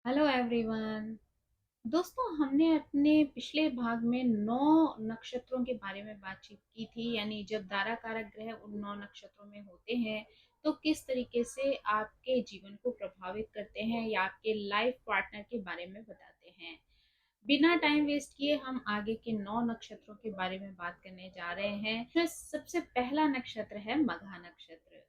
Hello everyone. दोस्तों, हमने अपने पिछले भाग में 9 नक्षत्रों के बारे में बातचीत की थी। यानी जब दारा कारक ग्रह उन 9 नक्षत्रों में होते हैं तो किस तरीके से आपके जीवन को प्रभावित करते हैं या आपके लाइफ पार्टनर के बारे में बताते हैं। बिना टाइम वेस्ट किए हम आगे के 9 नक्षत्रों के बारे में बात करने जा रहे हैं। तो सबसे पहला नक्षत्र है मघा नक्षत्र।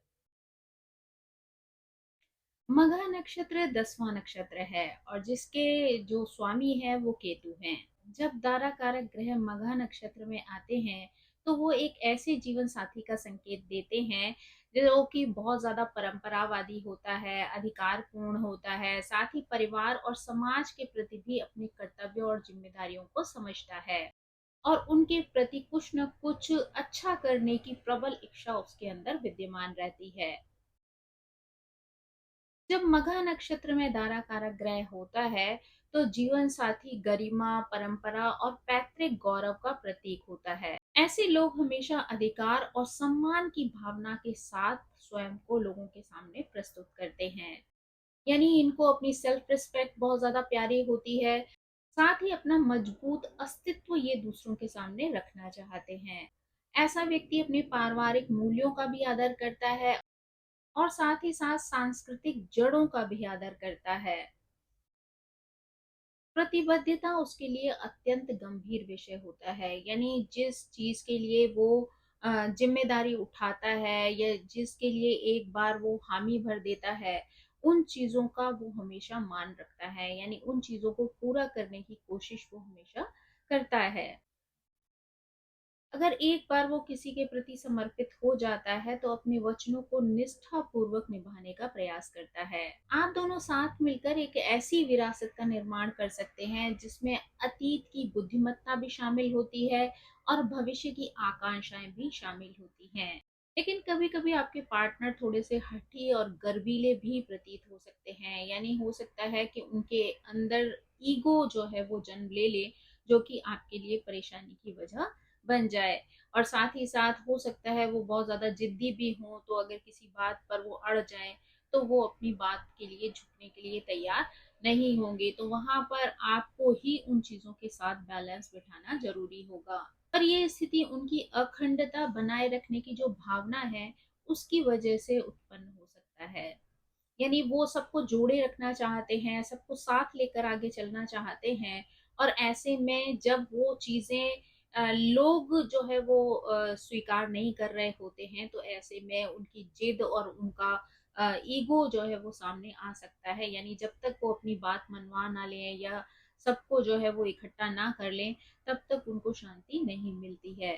मघा नक्षत्र 10वां नक्षत्र है और जिसके जो स्वामी है वो केतु हैं। जब दारा कारक ग्रह मघा नक्षत्र में आते हैं तो वो एक ऐसे जीवन साथी का संकेत देते हैं जो कि बहुत ज्यादा परंपरावादी होता है, अधिकार पूर्ण होता है, साथ ही परिवार और समाज के प्रति भी अपने कर्तव्य और जिम्मेदारियों को समझता है और उनके प्रति कुछ न कुछ अच्छा करने की प्रबल इच्छा उसके अंदर विद्यमान रहती है। जब मघा नक्षत्र में दारा कारक ग्रह होता है तो जीवन साथी गरिमा, परंपरा और पैतृक गौरव का प्रतीक होता है। ऐसे लोग हमेशा अधिकार और सम्मान की भावना के साथ स्वयं को लोगों के सामने प्रस्तुत करते हैं। यानी इनको अपनी सेल्फ रिस्पेक्ट बहुत ज्यादा प्यारी होती है। साथ ही अपना मजबूत अस्तित्व ये दूसरों के सामने रखना चाहते हैं। ऐसा व्यक्ति अपने पारिवारिक मूल्यों का भी आदर करता है और साथ ही साथ सांस्कृतिक जड़ों का भी आदर करता है। प्रतिबद्धता उसके लिए अत्यंत गंभीर विषय होता है। यानी जिस चीज के लिए वो जिम्मेदारी उठाता है या जिसके लिए एक बार वो हामी भर देता है, उन चीजों का वो हमेशा मान रखता है। यानी उन चीजों को पूरा करने की कोशिश वो हमेशा करता है। अगर एक बार वो किसी के प्रति समर्पित हो जाता है तो अपने वचनों को निष्ठा पूर्वक निभाने का प्रयास करता है। आप दोनों साथ मिलकर एक ऐसी विरासत का निर्माण कर सकते हैं जिसमें अतीत की बुद्धिमत्ता भी शामिल होती है और भविष्य की आकांक्षाएं भी शामिल होती हैं। लेकिन कभी कभी आपके पार्टनर थोड़े से हठी और गर्वीले भी प्रतीत हो सकते हैं। यानी हो सकता है कि उनके अंदर ईगो जो है वो जन्म ले ले, जो कि आपके लिए परेशानी की वजह बन जाए। और साथ ही साथ हो सकता है वो बहुत ज्यादा जिद्दी भी हो, तो अगर किसी बात पर वो अड़ जाए तो वो अपनी बात के लिए झुकने के लिए तैयार नहीं होंगे। तो वहां पर आपको ही उन चीजों के साथ बैलेंस बिठाना जरूरी होगा। पर ये स्थिति उनकी अखंडता बनाए रखने की जो भावना है उसकी वजह से उत्पन्न हो सकता है। यानी वो सबको जोड़े रखना चाहते हैं, सबको साथ लेकर आगे चलना चाहते हैं। और ऐसे में जब वो चीजें लोग जो है वो स्वीकार नहीं कर रहे होते हैं तो ऐसे में उनकी जिद और उनका ईगो जो है वो सामने आ सकता है। यानी जब तक वो अपनी बात मनवा ना लें या सबको जो है वो इकट्ठा ना कर लें, तब तक उनको शांति नहीं मिलती है।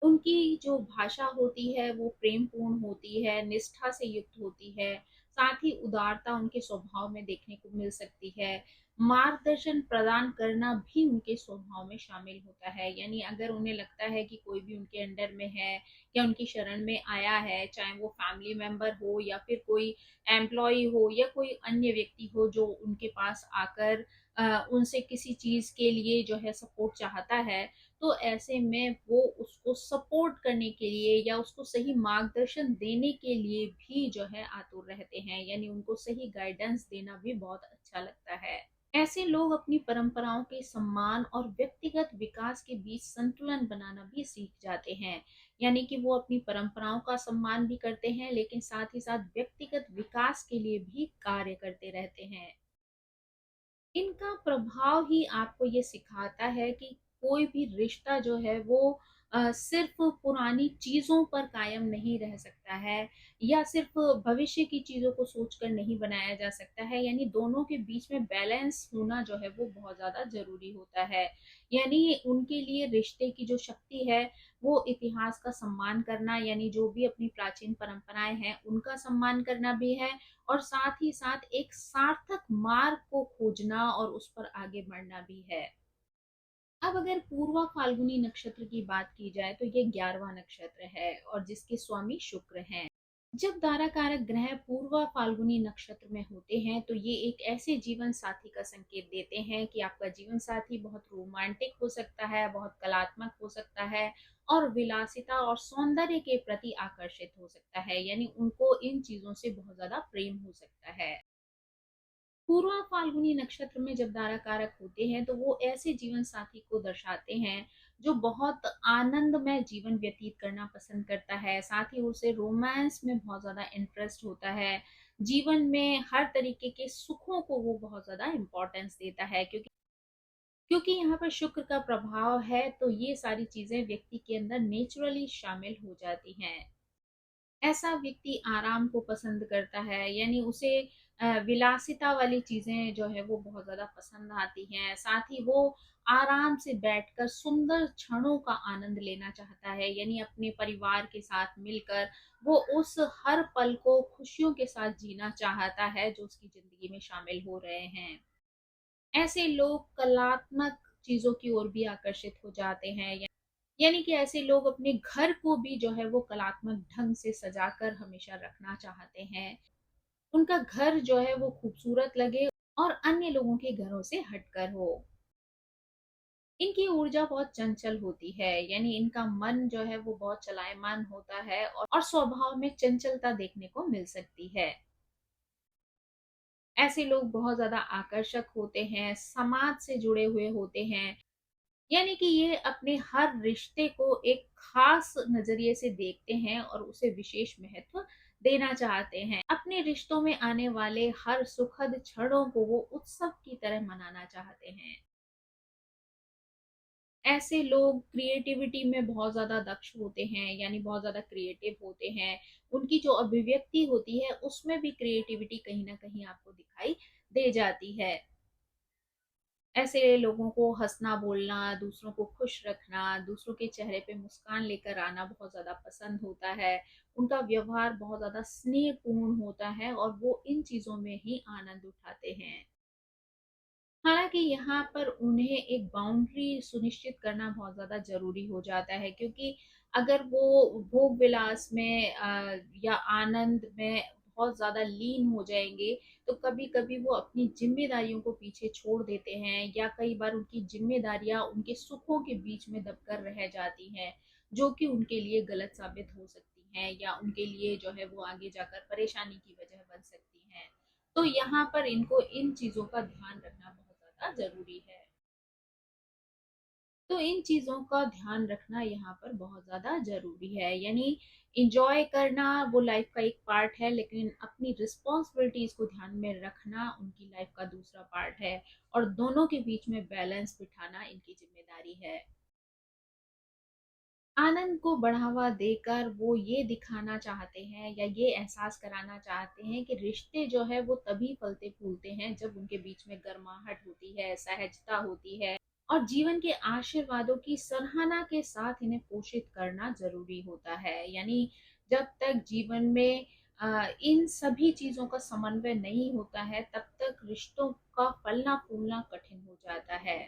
उनकी जो भाषा होती है वो प्रेम पूर्ण होती है, निष्ठा से युक्त होती है। साथ ही उदारता उनके स्वभाव में देखने को मिल सकती है। मार्गदर्शन प्रदान करना भी उनके स्वभाव में शामिल होता है। यानी अगर उन्हें लगता है कि कोई भी उनके अंडर में है या उनकी शरण में आया है, चाहे वो फैमिली मेंबर हो या फिर कोई एम्प्लॉय हो या कोई अन्य व्यक्ति हो जो उनके पास आकर उनसे किसी चीज के लिए जो है सपोर्ट चाहता है, तो ऐसे में वो उसको सपोर्ट करने के लिए या उसको सही मार्गदर्शन देने के लिए भी जो है आतुर रहते हैं। यानी उनको सही गाइडेंस देना भी बहुत अच्छा लगता है। ऐसे लोग अपनी परंपराओं के सम्मान और व्यक्तिगत विकास के बीच संतुलन बनाना भी सीख जाते हैं। यानी कि वो अपनी परंपराओं का सम्मान भी करते हैं लेकिन साथ ही साथ व्यक्तिगत विकास के लिए भी कार्य करते रहते हैं। इनका प्रभाव ही आपको ये सिखाता है कि कोई भी रिश्ता जो है वो सिर्फ पुरानी चीजों पर कायम नहीं रह सकता है या सिर्फ भविष्य की चीजों को सोचकर नहीं बनाया जा सकता है। यानी दोनों के बीच में बैलेंस होना जो है वो बहुत ज्यादा जरूरी होता है। यानी उनके लिए रिश्ते की जो शक्ति है वो इतिहास का सम्मान करना, यानी जो भी अपनी प्राचीन परंपराएं हैं उनका सम्मान करना भी है। और साथ ही साथ एक सार्थक मार्ग को खोजना और उस पर आगे बढ़ना भी है। अब अगर पूर्वा फाल्गुनी नक्षत्र की बात की जाए तो ये 11वां नक्षत्र है और जिसके स्वामी शुक्र हैं। जब दारा कारक ग्रह पूर्वा फाल्गुनी नक्षत्र में होते हैं तो ये एक ऐसे जीवन साथी का संकेत देते हैं कि आपका जीवन साथी बहुत रोमांटिक हो सकता है, बहुत कलात्मक हो सकता है और विलासिता और सौंदर्य के प्रति आकर्षित हो सकता है। यानी उनको इन चीजों से बहुत ज्यादा प्रेम हो सकता है। पूर्वा फाल्गुनी नक्षत्र में जब दारा कारक होते हैं तो वो ऐसे जीवन साथी को दर्शाते हैं जो बहुत आनंदमय जीवन व्यतीत करना पसंद करता है, साथ ही उसे रोमांस में बहुत ज्यादा इंटरेस्ट होता है। जीवन में हर तरीके के सुखों को वो बहुत ज्यादा इम्पोर्टेंस देता है, क्योंकि यहाँ पर शुक्र का प्रभाव है तो ये सारी चीजें व्यक्ति के अंदर नेचुरली शामिल हो जाती हैं। ऐसा व्यक्ति आराम को पसंद करता है, यानी उसे विलासिता वाली चीजें जो है वो बहुत ज्यादा पसंद आती हैं। साथ ही वो आराम से बैठकर सुंदर क्षणों का आनंद लेना चाहता है, यानी अपने परिवार के साथ मिलकर वो उस हर पल को खुशियों के साथ जीना चाहता है जो उसकी जिंदगी में शामिल हो रहे हैं। ऐसे लोग कलात्मक चीजों की ओर भी आकर्षित हो जाते हैं, यानी कि ऐसे लोग अपने घर को भी जो है वो कलात्मक ढंग से सजाकर हमेशा रखना चाहते हैं। उनका घर जो है वो खूबसूरत लगे और अन्य लोगों के घरों से हटकर हो। इनकी ऊर्जा बहुत चंचल होती है, यानी इनका मन जो है वो बहुत चलायमान होता है और स्वभाव में चंचलता देखने को मिल सकती है। ऐसे लोग बहुत ज्यादा आकर्षक होते हैं, समाज से जुड़े हुए होते हैं, यानी कि ये अपने हर रिश्ते को एक खास नजरिए से देखते हैं और उसे विशेष महत्व देना चाहते हैं। अपने रिश्तों में आने वाले हर सुखद क्षणों को वो उत्सव की तरह मनाना चाहते हैं। ऐसे लोग क्रिएटिविटी में बहुत ज्यादा दक्ष होते हैं, यानी बहुत ज्यादा क्रिएटिव होते हैं। उनकी जो अभिव्यक्ति होती है उसमें भी क्रिएटिविटी कहीं ना कहीं आपको दिखाई दे जाती है। ऐसे लोगों को हंसना बोलना, दूसरों को खुश रखना, दूसरों के चेहरे पे मुस्कान लेकर आना बहुत ज़्यादा पसंद होता है। उनका व्यवहार बहुत ज़्यादा स्नेहपूर्ण होता है और वो इन चीज़ों में ही आनंद उठाते हैं। हालांकि यहाँ पर उन्हें एक बाउंड्री सुनिश्चित करना बहुत ज़्यादा ज़रूरी हो जाता है, क्योंकि अगर वो भोग विलास में या आनंद में बहुत ज़्यादा लीन हो जाएंगे तो कभी कभी वो अपनी जिम्मेदारियों को पीछे छोड़ देते हैं, या कई बार उनकी जिम्मेदारियां उनके सुखों के बीच में दबकर रह जाती हैं, जो कि उनके लिए गलत साबित हो सकती हैं या उनके लिए जो है वो आगे जाकर परेशानी की वजह बन सकती हैं। तो यहाँ पर इनको इन चीजों का ध्यान रखना बहुत ज्यादा जरूरी है। तो इन चीजों का ध्यान रखना यहाँ पर बहुत ज्यादा जरूरी है, यानी इंजॉय करना वो लाइफ का एक पार्ट है, लेकिन अपनी रिस्पॉन्सिबिलिटीज को ध्यान में रखना उनकी लाइफ का दूसरा पार्ट है। और दोनों के बीच में बैलेंस बिठाना इनकी जिम्मेदारी है। आनंद को बढ़ावा देकर वो ये दिखाना चाहते हैं या ये एहसास कराना चाहते हैं कि रिश्ते जो है वो तभी फलते फूलते हैं जब उनके बीच में गर्माहट होती है, सहजता होती है और जीवन के आशीर्वादों की सराहना के साथ इन्हें पोषित करना जरूरी होता है। यानी जब तक जीवन में इन सभी चीजों का समन्वय नहीं होता है तब तक रिश्तों का फलना फूलना कठिन हो जाता है।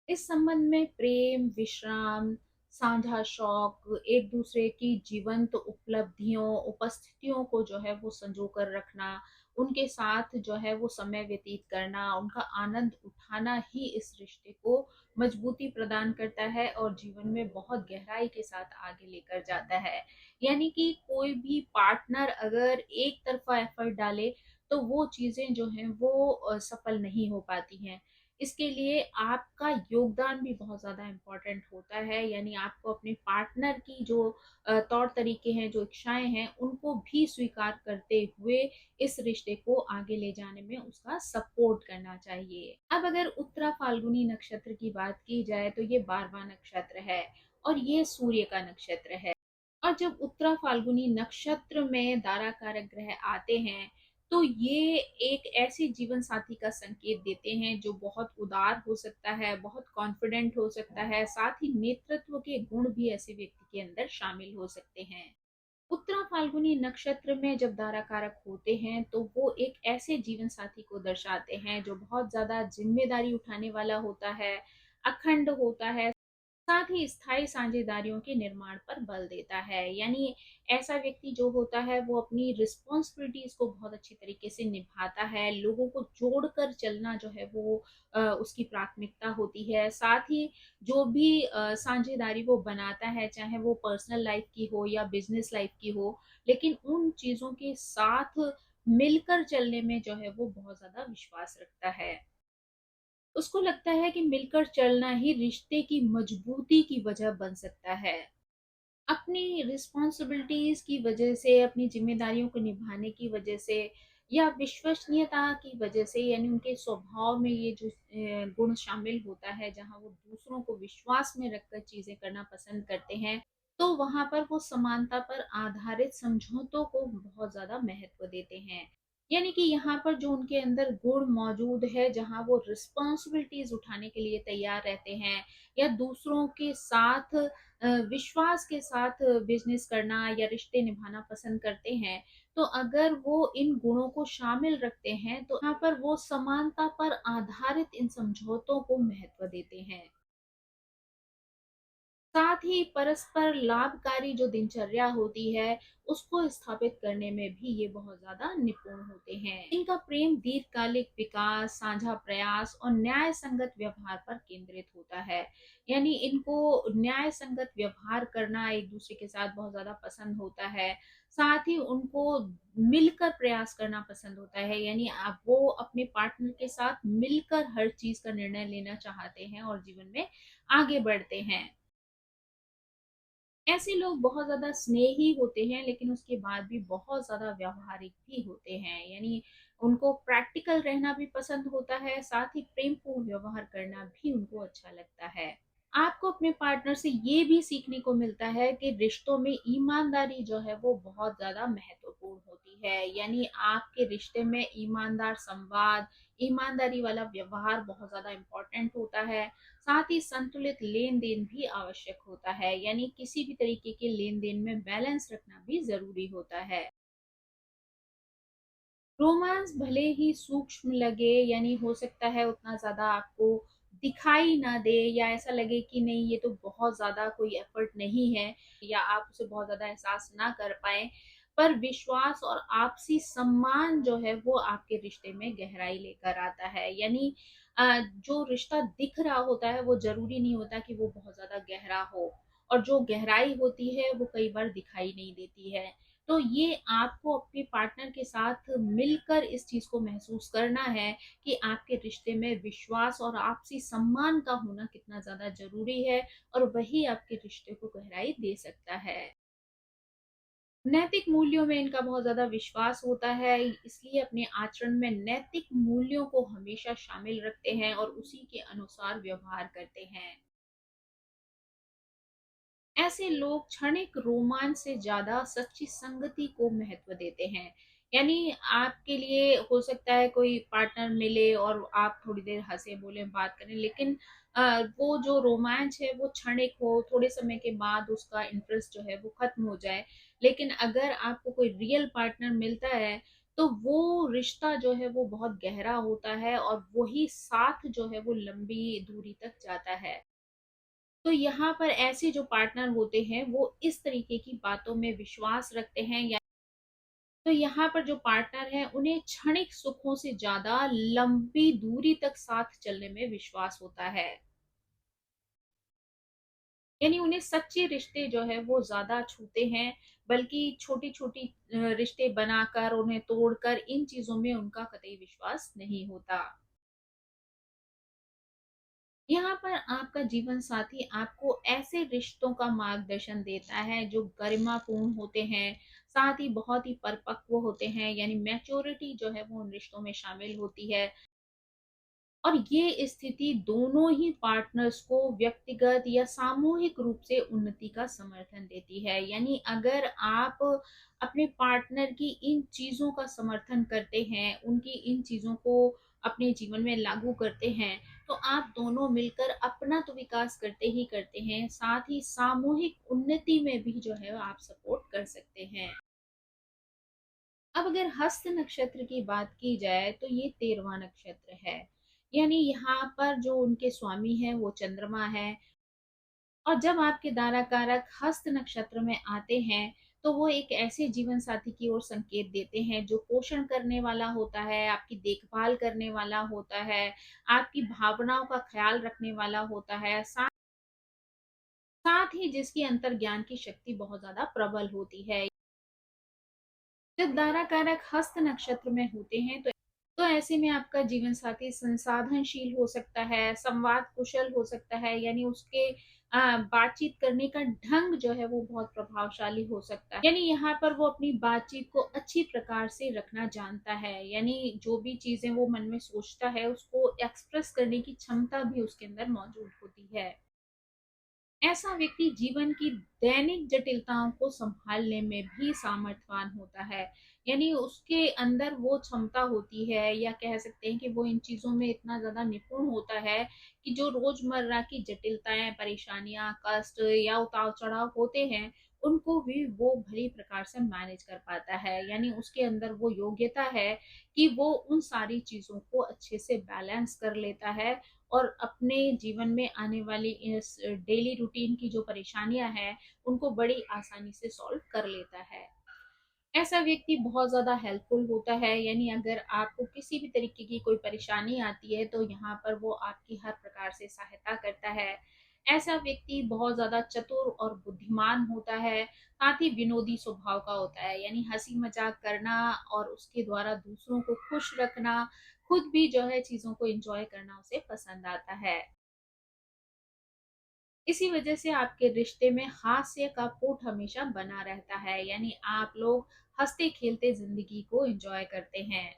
इस संबंध में प्रेम, विश्राम, साझा शौक, एक दूसरे की जीवंत उपलब्धियों, उपस्थितियों को जो है वो संजो कर रखना, उनके साथ जो है वो समय व्यतीत करना, उनका आनंद उठाना ही इस रिश्ते को मजबूती प्रदान करता है और जीवन में बहुत गहराई के साथ आगे लेकर जाता है। यानी कि कोई भी पार्टनर अगर एक तरफा एफर्ट डाले तो वो चीजें जो हैं वो सफल नहीं हो पाती हैं। इसके लिए आपका योगदान भी बहुत ज़्यादा इम्पोर्टेंट होता है, यानी आपको अपने पार्टनर की जो तौर तरीके हैं, जो इच्छाएं हैं, उनको भी स्वीकार करते हुए इस रिश्ते को आगे ले जाने में उसका सपोर्ट करना चाहिए। अब अगर उत्तरा फाल्गुनी नक्षत्र की बात की जाए तो ये 12वां नक्षत्र है और ये सूर्य का नक्षत्र है। और जब उत्तरा फाल्गुनी नक्षत्र में दारा कारक ग्रह आते हैं तो ये एक ऐसे जीवन साथी का संकेत देते हैं जो बहुत उदार हो सकता है, बहुत कॉन्फिडेंट हो सकता है, साथ ही नेतृत्व के गुण भी ऐसे व्यक्ति के अंदर शामिल हो सकते हैं। उत्तरा फाल्गुनी नक्षत्र में जब दारा कारक होते हैं तो वो एक ऐसे जीवन साथी को दर्शाते हैं जो बहुत ज्यादा जिम्मेदारी उठाने वाला होता है, अखंड होता है, साथ ही स्थायी साझेदारियों के निर्माण पर बल देता है। यानी ऐसा व्यक्ति जो होता है वो अपनी रिस्पॉन्सिबिलिटीज को बहुत अच्छी तरीके से निभाता है, लोगों को जोड़कर चलना जो है वो उसकी प्राथमिकता होती है। साथ ही जो भी साझेदारी वो बनाता है, चाहे वो पर्सनल लाइफ की हो या बिजनेस लाइफ की हो, लेकिन उन चीजों के साथ मिलकर चलने में जो है वो बहुत ज़्यादा विश्वास रखता है। उसको लगता है कि मिलकर चलना ही रिश्ते की मजबूती की वजह बन सकता है। अपनी रिस्पॉन्सिबिलिटीज़ की वजह से, अपनी ज़िम्मेदारियों को निभाने की वजह से या विश्वसनीयता की वजह से, यानी उनके स्वभाव में ये जो गुण शामिल होता है, जहाँ वो दूसरों को विश्वास में रखकर चीज़ें करना पसंद करते हैं, तो वहाँ पर वो समानता पर आधारित समझौतों को बहुत ज़्यादा महत्व देते हैं। यानी कि यहाँ पर जो उनके अंदर गुण मौजूद है, जहाँ वो रिस्पॉन्सिबिलिटीज़ उठाने के लिए तैयार रहते हैं या दूसरों के साथ विश्वास के साथ बिज़नेस करना या रिश्ते निभाना पसंद करते हैं, तो अगर वो इन गुणों को शामिल रखते हैं, तो यहाँ पर वो समानता पर आधारित इन समझौतों को महत्व देते हैं। साथ ही परस्पर लाभकारी जो दिनचर्या होती है, उसको स्थापित करने में भी ये बहुत ज़्यादा निपुण होते हैं। इनका प्रेम दीर्घकालिक विकास, साझा प्रयास और न्याय संगत व्यवहार पर केंद्रित होता है। यानी इनको न्याय संगत व्यवहार करना एक दूसरे के साथ बहुत ज़्यादा पसंद होता है। साथ ही उनको मिलकर प्रयास करना पसंद होता है, यानी आप वो अपने पार्टनर के साथ मिलकर हर चीज़ का निर्णय लेना चाहते हैं और जीवन में आगे बढ़ते हैं। ऐसे लोग बहुत ज़्यादा स्नेही होते हैं, लेकिन उसके बाद भी बहुत ज़्यादा व्यावहारिक भी होते हैं। यानी उनको प्रैक्टिकल रहना भी पसंद होता है, साथ ही प्रेमपूर्ण व्यवहार करना भी उनको अच्छा लगता है। आपको अपने पार्टनर से ये भी सीखने को मिलता है कि रिश्तों में ईमानदारी जो है वो बहुत ज़्यादा महत्वपूर्ण होती है। यानी आपके रिश्ते में ईमानदार संवाद, ईमानदारी वाला व्यवहार बहुत ज़्यादा इम्पोर्टेंट होता है। साथ ही संतुलित लेन-देन भी आवश्यक होता है। यानी किसी भी तरीके के लेन-देन में बैलेंस रखना भी ज़रूरी होता है। रोमांस भले ही सूक्ष्म लगे, यानी हो सकता है उतना ज़्यादा आपको दिखाई ना दे या ऐसा लगे कि नहीं ये तो बहुत ज़्यादा कोई एफर्ट नहीं है या आप उसे बहुत ज़्यादा एहसास ना कर पाएँ, पर विश्वास और आपसी सम्मान जो है वो आपके रिश्ते में गहराई लेकर आता है। यानी जो रिश्ता दिख रहा होता है वो ज़रूरी नहीं होता कि वो बहुत ज़्यादा गहरा हो और जो गहराई होती है वो कई बार दिखाई नहीं देती है। तो ये आपको अपने पार्टनर के साथ मिलकर इस चीज़ को महसूस करना है कि आपके रिश्ते में विश्वास और आपसी सम्मान का होना कितना ज़्यादा ज़रूरी है और वही आपके रिश्ते को गहराई दे सकता है। नैतिक मूल्यों में इनका बहुत ज़्यादा विश्वास होता है, इसलिए अपने आचरण में नैतिक मूल्यों को हमेशा शामिल रखते हैं और उसी के अनुसार व्यवहार करते हैं। ऐसे लोग क्षणिक रोमांच से ज़्यादा सच्ची संगति को महत्व देते हैं। यानी आपके लिए हो सकता है कोई पार्टनर मिले और आप थोड़ी देर हँसे-बोले बात करें, लेकिन वो जो रोमांच है वो क्षणिक हो, थोड़े समय के बाद उसका इंटरेस्ट जो है वो खत्म हो जाए। लेकिन अगर आपको कोई रियल पार्टनर मिलता है, तो वो रिश्ता जो है वो बहुत गहरा होता है और वही साथ जो है वो लंबी दूरी तक जाता है। तो यहाँ पर ऐसे जो पार्टनर होते हैं वो इस तरीके की बातों में विश्वास रखते हैं, या तो यहाँ पर जो पार्टनर हैं उन्हें क्षणिक सुखों से ज्यादा लंबी दूरी तक साथ चलने में विश्वास होता है। यानी उन्हें सच्चे रिश्ते जो है वो ज्यादा छूते हैं, बल्कि छोटी छोटी रिश्ते बनाकर उन्हें तोड़कर इन चीजों में उनका कतई विश्वास नहीं होता। यहाँ पर आपका जीवन साथी आपको ऐसे रिश्तों का मार्गदर्शन देता है जो गरिमापूर्ण होते हैं, साथ ही बहुत ही परिपक्व होते हैं, यानी मैच्योरिटी जो है वो उन रिश्तों में शामिल होती है। और ये स्थिति दोनों ही पार्टनर्स को व्यक्तिगत या सामूहिक रूप से उन्नति का समर्थन देती है। यानी अगर आप अपने पार्टनर की इन चीज़ों का समर्थन करते हैं, उनकी इन चीज़ों को अपने जीवन में लागू करते हैं, तो आप दोनों मिलकर अपना तो विकास करते ही करते हैं, साथ ही सामूहिक उन्नति में भी जो है आप सपोर्ट कर सकते हैं। अब अगर हस्त नक्षत्र की बात की जाए तो ये 13वां नक्षत्र है। यानी यहाँ पर जो उनके स्वामी है वो चंद्रमा है। और जब आपके दारा कारक हस्त नक्षत्र में आते हैं, तो वो एक ऐसे जीवन साथी की ओर संकेत देते हैं जो पोषण करने वाला होता है, आपकी देखभाल करने वाला होता है, आपकी भावनाओं का ख्याल रखने वाला होता है, साथ ही जिसकी अंतर्ज्ञान की शक्ति बहुत ज्यादा प्रबल होती है। जब दारा कारक हस्त नक्षत्र में होते हैं तो ऐसे में आपका जीवन साथी संसाधनशील हो सकता है, संवाद कुशल हो सकता है, यानी उसके बातचीत करने का ढंग जो है वो बहुत प्रभावशाली हो सकता है। यानी यहाँ पर वो अपनी बातचीत को अच्छी प्रकार से रखना जानता है, यानी जो भी चीजें वो मन में सोचता है उसको एक्सप्रेस करने की क्षमता भी उसके अंदर मौजूद होती है। ऐसा व्यक्ति जीवन की दैनिक जटिलताओं को संभालने में भी सामर्थ्यवान होता है। यानी उसके अंदर वो क्षमता होती है, या कह सकते हैं कि वो इन चीज़ों में इतना ज़्यादा निपुण होता है कि जो रोज़मर्रा की जटिलताएँ, परेशानियाँ, कष्ट या उतार-चढ़ाव होते हैं, उनको भी वो भली प्रकार से मैनेज कर पाता है। यानी उसके अंदर वो योग्यता है कि वो उन सारी चीज़ों को अच्छे से बैलेंस कर लेता है और अपने जीवन में आने वाली इस डेली रूटीन की जो परेशानियां हैं उनको बड़ी आसानी से सॉल्व कर लेता है। ऐसा व्यक्ति बहुत ज़्यादा हेल्पफुल होता है, यानी अगर आपको किसी भी तरीके की कोई परेशानी आती है तो यहाँ पर वो आपकी हर प्रकार से सहायता करता है। ऐसा व्यक्ति बहुत ज़्यादा चतुर और बुद्धिमान होता है, साथ ही विनोदी स्वभाव का होता है, यानी हंसी मजाक करना और उसके द्वारा दूसरों को खुश रखना, खुद भी जो है चीज़ों को एंजॉय करना उसे पसंद आता है। इसी वजह से आपके रिश्ते में हास्य का पुट हमेशा बना रहता है, यानी आप लोग हंसते खेलते जिंदगी को एंजॉय करते हैं।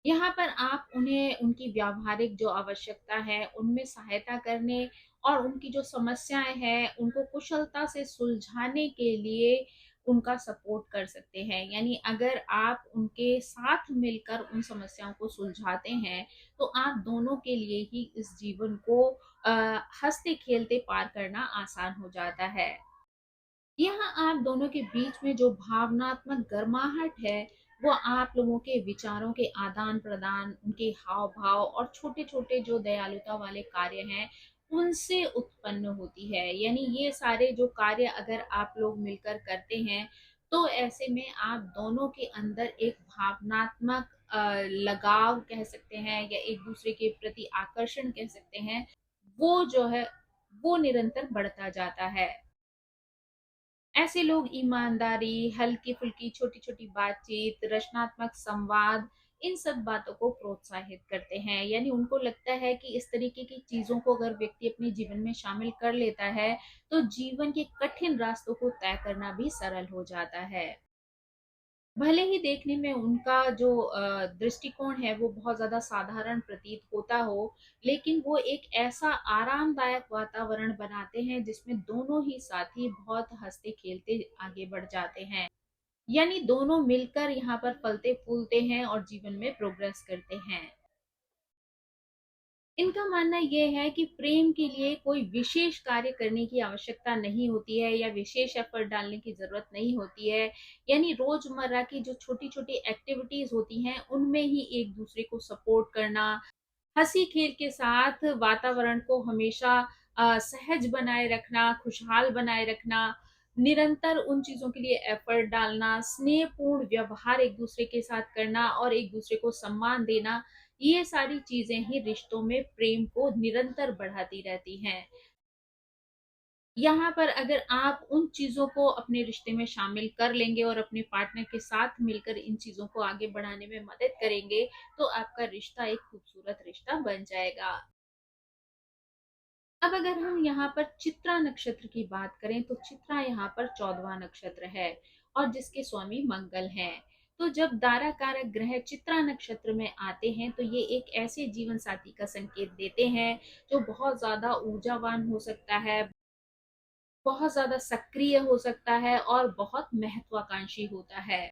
यहाँ पर आप उन्हें उनकी व्यावहारिक जो आवश्यकता है उनमें सहायता करने और उनकी जो समस्याएं हैं उनको कुशलता से सुलझाने के लिए उनका सपोर्ट कर सकते हैं। यानी अगर आप उनके साथ मिलकर उन समस्याओं को सुलझाते हैं तो आप दोनों के लिए ही इस जीवन को हंसते खेलते पार करना आसान हो जाता है। यहाँ आप दोनों के बीच में जो भावनात्मक गर्माहट है, वो आप लोगों के विचारों के आदान-प्रदान, उनके हाव-भाव और छोटे-छोटे जो दयालुता वाले कार्य हैं, उनसे उत्पन्न होती है। यानी ये सारे जो कार्य अगर आप लोग मिलकर करते हैं, तो ऐसे में आप दोनों के अंदर एक भावनात्मक लगाव कह सकते हैं या एक-दूसरे के प्रति आकर्षण कह सकते हैं, वो जो है, वो निरंतर बढ़ता जाता है। ऐसे लोग ईमानदारी, हल्की-फुल्की, छोटी-छोटी बातचीत, रचनात्मक संवाद, इन सब बातों को प्रोत्साहित करते हैं। यानी उनको लगता है कि इस तरीके की चीज़ों को अगर व्यक्ति अपने जीवन में शामिल कर लेता है, तो जीवन के कठिन रास्तों को तय करना भी सरल हो जाता है। भले ही देखने में उनका जो दृष्टिकोण है वो बहुत ज़्यादा साधारण प्रतीत होता हो, लेकिन वो एक ऐसा आरामदायक वातावरण बनाते हैं जिसमें दोनों ही साथी बहुत हँसते-खेलते आगे बढ़ जाते हैं। यानी दोनों मिलकर यहाँ पर फलते-फूलते हैं और जीवन में प्रोग्रेस करते हैं। इनका मानना ये है कि प्रेम के लिए कोई विशेष कार्य करने की आवश्यकता नहीं होती है या विशेष एफर्ट डालने की ज़रूरत नहीं होती है। यानी रोज़मर्रा की जो छोटी-छोटी एक्टिविटीज़ होती हैं, उनमें ही एक-दूसरे को सपोर्ट करना, हँसी-खेल के साथ वातावरण को हमेशा सहज बनाए रखना, खुशहाल बनाए रखना, निरंतर उन चीज़ों के लिए एफर्ट डालना, स्नेहपूर्ण व्यवहार एक-दूसरे के साथ करना और एक-दूसरे को सम्मान देना, ये सारी चीज़ें ही रिश्तों में प्रेम को निरंतर बढ़ाती रहती हैं। यहाँ पर अगर आप उन चीज़ों को अपने रिश्ते में शामिल कर लेंगे और अपने पार्टनर के साथ मिलकर इन चीज़ों को आगे बढ़ाने में मदद करेंगे, तो आपका रिश्ता एक खूबसूरत रिश्ता बन जाएगा। अब अगर हम यहाँ पर चित्रा नक्षत्र की बात करें तो चित्रा यहाँ पर 14वां नक्षत्र है और जिसके स्वामी मंगल हैं। तो जब दारा कारक ग्रह चित्रा नक्षत्र में आते हैं तो ये एक ऐसे जीवन साथी का संकेत देते हैं जो बहुत ज्यादा ऊर्जावान हो सकता है, बहुत ज्यादा सक्रिय हो सकता है और बहुत महत्वाकांक्षी होता है।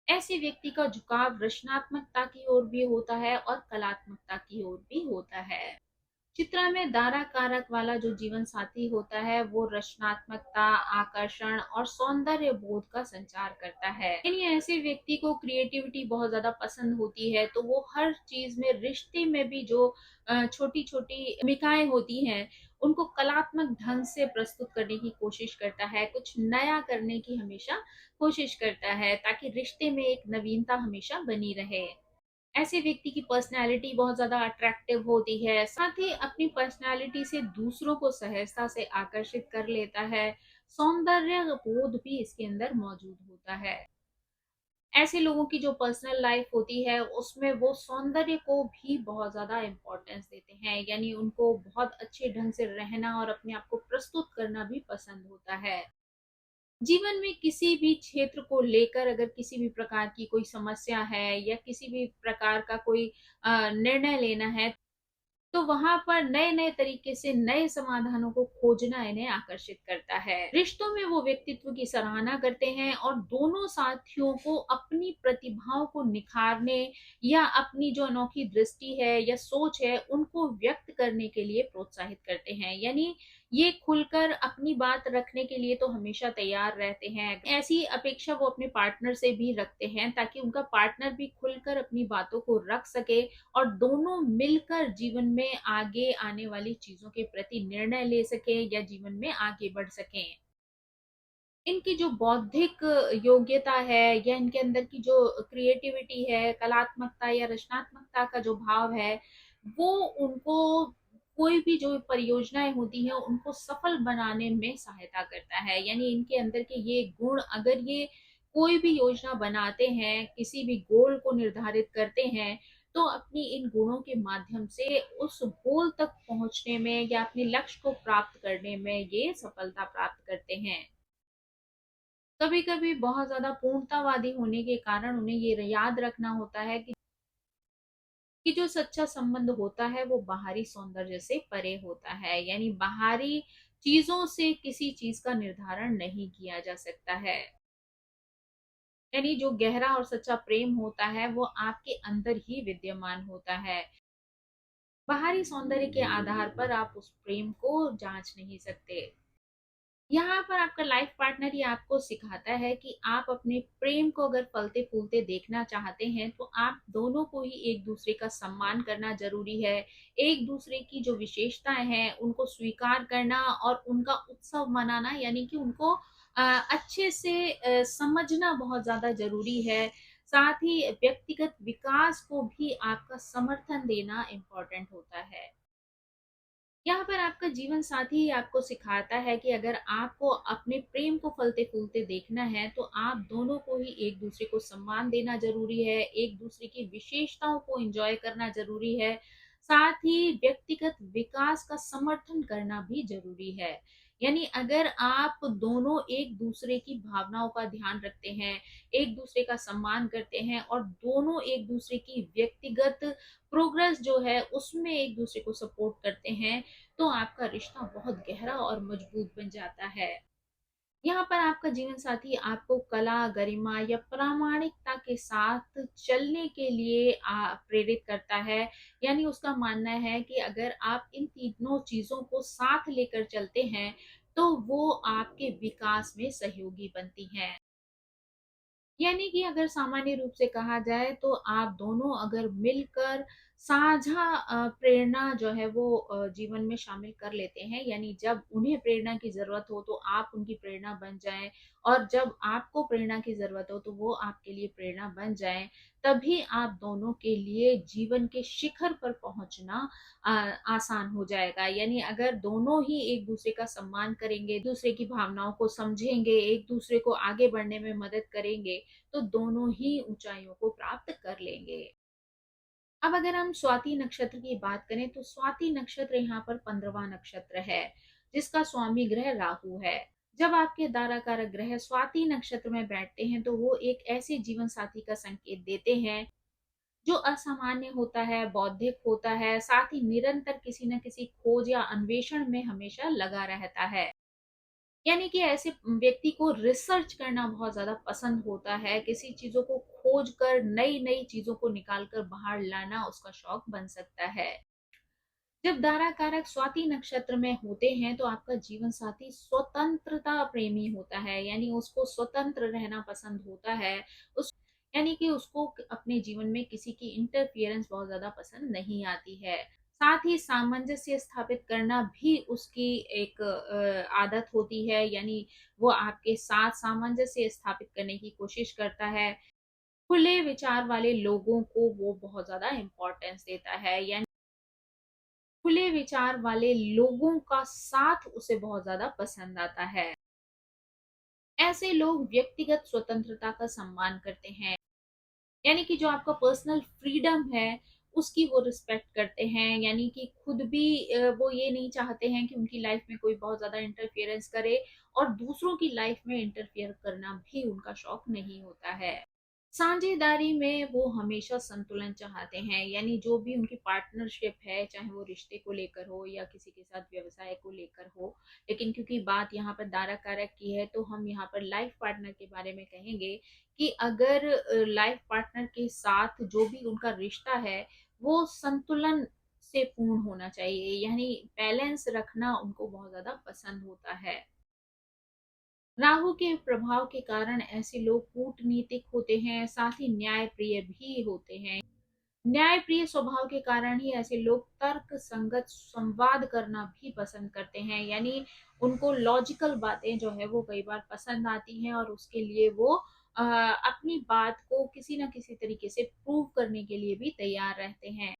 ऐसे व्यक्ति का झुकाव रचनात्मकता की ओर भी होता है और कलात्मकता की ओर भी होता है। चित्रा में दारा कारक वाला जो जीवन साथी होता है वो रचनात्मकता, आकर्षण और सौंदर्य बोध का संचार करता है। यानी ऐसे व्यक्ति को क्रिएटिविटी बहुत ज्यादा पसंद होती है, तो वो हर चीज में, रिश्ते में भी जो छोटी छोटी भूमिकाएं होती हैं उनको कलात्मक ढंग से प्रस्तुत करने की कोशिश करता है, कुछ नया करने की हमेशा कोशिश करता है ताकि रिश्ते में एक नवीनता हमेशा बनी रहे। ऐसे व्यक्ति की पर्सनैलिटी बहुत ज़्यादा अट्रैक्टिव होती है, साथ ही अपनी पर्सनैलिटी से दूसरों को सहजता से आकर्षित कर लेता है, सौंदर्य बोध भी इसके अंदर मौजूद होता है। ऐसे लोगों की जो पर्सनल लाइफ होती है उसमें वो सौंदर्य को भी बहुत ज़्यादा इम्पोर्टेंस देते हैं, यानी उनको बहुत अच्छे ढंग से रहना और अपने आप को प्रस्तुत करना भी पसंद होता है। जीवन में किसी भी क्षेत्र को लेकर अगर किसी भी प्रकार की कोई समस्या है या किसी भी प्रकार का कोई निर्णय लेना है, तो वहाँ पर नए-नए तरीके से नए समाधानों को खोजना इन्हें आकर्षित करता है। रिश्तों में वो व्यक्तित्व की सराहना करते हैं और दोनों साथियों को अपनी प्रतिभाओं को निखारने या अपनी जो अनोखी दृष्टि है या सोच है, उनको व्यक्त करने के लिए प्रोत्साहित करते हैं। यानी ये खुलकर अपनी बात रखने के लिए तो हमेशा तैयार रहते हैं। ऐसी अपेक्षा वो अपने पार्टनर से भी रखते हैं ताकि उनका पार्टनर भी खुलकर अपनी बातों को रख सके और दोनों मिलकर जीवन में आगे आने वाली चीज़ों के प्रति निर्णय ले सकें या जीवन में आगे बढ़ सकें। इनकी जो बौद्धिक योग्यता है या इनके अंदर की जो क्रिएटिविटी है, कलात्मकता या रचनात्मकता का जो भाव है, वो उनको कोई भी जो परियोजनाएँ होती हैं, उनको सफल बनाने में सहायता करता है। यानी इनके अंदर के ये गुण अगर ये कोई भी योजना बनाते हैं, किसी भी गोल को निर्धारित करते हैं, तो अपनी इन गुणों के माध्यम से उस गोल तक पहुँचने में या अपने लक्ष्य को प्राप्त करने में ये सफलता प्राप्त करते हैं। कभी-कभी बहुत ज़्यादा पूर्णतावादी होने के कारण उन्हें ये याद रखना होता है कि जो सच्चा संबंध होता है वो बाहरी सौंदर्य से परे होता है। यानी बाहरी चीज़ों से किसी चीज़ का निर्धारण नहीं किया जा सकता है। यानी जो गहरा और सच्चा प्रेम होता है वो आपके अंदर ही विद्यमान होता है। बाहरी सौंदर्य के आधार पर आप उस प्रेम को जाँच नहीं सकते। यहाँ पर आपका लाइफ पार्टनर ही आपको सिखाता है कि आप अपने प्रेम को अगर फलते-फूलते देखना चाहते हैं, तो आप दोनों को ही एक-दूसरे का सम्मान करना ज़रूरी है। एक-दूसरे की जो विशेषताएँ हैं, उनको स्वीकार करना और उनका उत्सव मनाना यानी कि उनको अच्छे से समझना बहुत ज़्यादा ज़रूरी है। साथ ही व्यक्तिगत विकास को भी आपका समर्थन देना इम्पोर्टेंट होता है। यहाँ पर आपका जीवन साथी ही आपको सिखाता है कि अगर आपको अपने प्रेम को फलते-फूलते देखना है, तो आप दोनों को ही एक-दूसरे को सम्मान देना ज़रूरी है, एक-दूसरे की विशेषताओं को एन्जॉय करना ज़रूरी है, साथ ही व्यक्तिगत विकास का समर्थन करना भी ज़रूरी है। यानी अगर आप दोनों एक-दूसरे की भावनाओं का ध्यान रखते हैं, एक-दूसरे का सम्मान करते हैं और दोनों एक-दूसरे की व्यक्तिगत प्रोग्रेस जो है, उसमें एक-दूसरे को सपोर्ट करते हैं, तो आपका रिश्ता बहुत गहरा और मजबूत बन जाता है। यहाँ पर आपका जीवन साथी आपको कला, गरिमा या प्रामाणिकता के साथ चलने के लिए प्रेरित करता है। यानी उसका मानना है कि अगर आप इन तीनों चीज़ों को साथ लेकर चलते हैं, तो वो आपके विकास में सहयोगी बनती हैं। यानी कि अगर सामान्य रूप से कहा जाए तो आप दोनों अगर मिलकर साझा प्रेरणा जो है वो जीवन में शामिल कर लेते हैं, यानी जब उन्हें प्रेरणा की ज़रूरत हो तो आप उनकी प्रेरणा बन जाएँ और जब आपको प्रेरणा की ज़रूरत हो तो वो आपके लिए प्रेरणा बन जाएँ, तभी आप दोनों के लिए जीवन के शिखर पर पहुँचना अ, आसान हो जाएगा। यानी अगर दोनों ही एक-दूसरे का सम्मान करेंगे, दूसरे की भावनाओं को समझेंगे, एक-दूसरे को आगे बढ़ने में मदद करेंगे, तो दोनों ही ऊँचाइयों को प्राप्त कर लेंगे। अब अगर हम स्वाति नक्षत्र की बात करें तो स्वाति नक्षत्र यहाँ पर 15वां नक्षत्र है, जिसका स्वामी ग्रह राहु है। जब आपके दारा कारक ग्रह स्वाति नक्षत्र में बैठते हैं तो वो एक ऐसे जीवन साथी का संकेत देते हैं जो असामान्य होता है, बौद्धिक होता है, साथ ही निरंतर किसी न किसी खोज या अन्वेषण में हमेशा लगा रहता है। यानी कि ऐसे व्यक्ति को रिसर्च करना बहुत ज़्यादा पसंद होता है, किसी चीज़ों को खोज कर नई-नई चीज़ों को निकाल कर बाहर लाना उसका शौक बन सकता है। जब दारा कारक स्वाति नक्षत्र में होते हैं तो आपका जीवन साथी स्वतंत्रता प्रेमी होता है, यानी उसको स्वतंत्र रहना पसंद होता है। उस यानी कि उसको अपने जीवन में किसी की इंटरफियरेंस बहुत ज़्यादा पसंद नहीं आती है। साथ ही सामंजस्य स्थापित करना भी उसकी एक आदत होती है, यानी वो आपके साथ सामंजस्य स्थापित करने की कोशिश करता है। खुले विचार वाले लोगों को वो बहुत ज़्यादा इम्पोर्टेंस देता है, यानी खुले विचार वाले लोगों का साथ उसे बहुत ज़्यादा पसंद आता है। ऐसे लोग व्यक्तिगत स्वतंत्रता का सम्मान करते हैं। यानी कि जो आपका पर्सनल फ्रीडम है, उसकी वो रिस्पेक्ट करते हैं। यानी कि खुद भी वो ये नहीं चाहते हैं कि उनकी लाइफ में कोई बहुत ज़्यादा इंटरफेरेंस करे, और दूसरों की लाइफ में इंटरफेयर करना भी उनका शौक नहीं होता है। साझेदारी में वो हमेशा संतुलन चाहते हैं, यानी जो भी उनकी पार्टनरशिप है, चाहे वो रिश्ते को लेकर हो या किसी के साथ व्यवसाय को लेकर हो। लेकिन क्योंकि बात यहाँ पर दारा कारक की है, तो हम यहाँ पर लाइफ पार्टनर के बारे में कहेंगे कि अगर लाइफ पार्टनर के साथ जो भी उनका रिश्ता है, वो संतुलन से पूर्ण होना चाहिए, यानी बैलेंस रखना उनको बहुत ज्यादा पसंद होता है। राहु के प्रभाव के कारण ऐसे लोग कूटनीतिक होते हैं, साथ ही न्यायप्रिय भी होते हैं। न्यायप्रिय स्वभाव के कारण ही ऐसे लोग तर्क संगत संवाद करना भी पसंद करते हैं, यानी उनको लॉजिकल बातें जो है वो कई बार पसंद आती हैं, और उसके लिए वो अपनी बात को किसी ना किसी तरीके से प्रूव करने के लिए भी तैयार रहते हैं।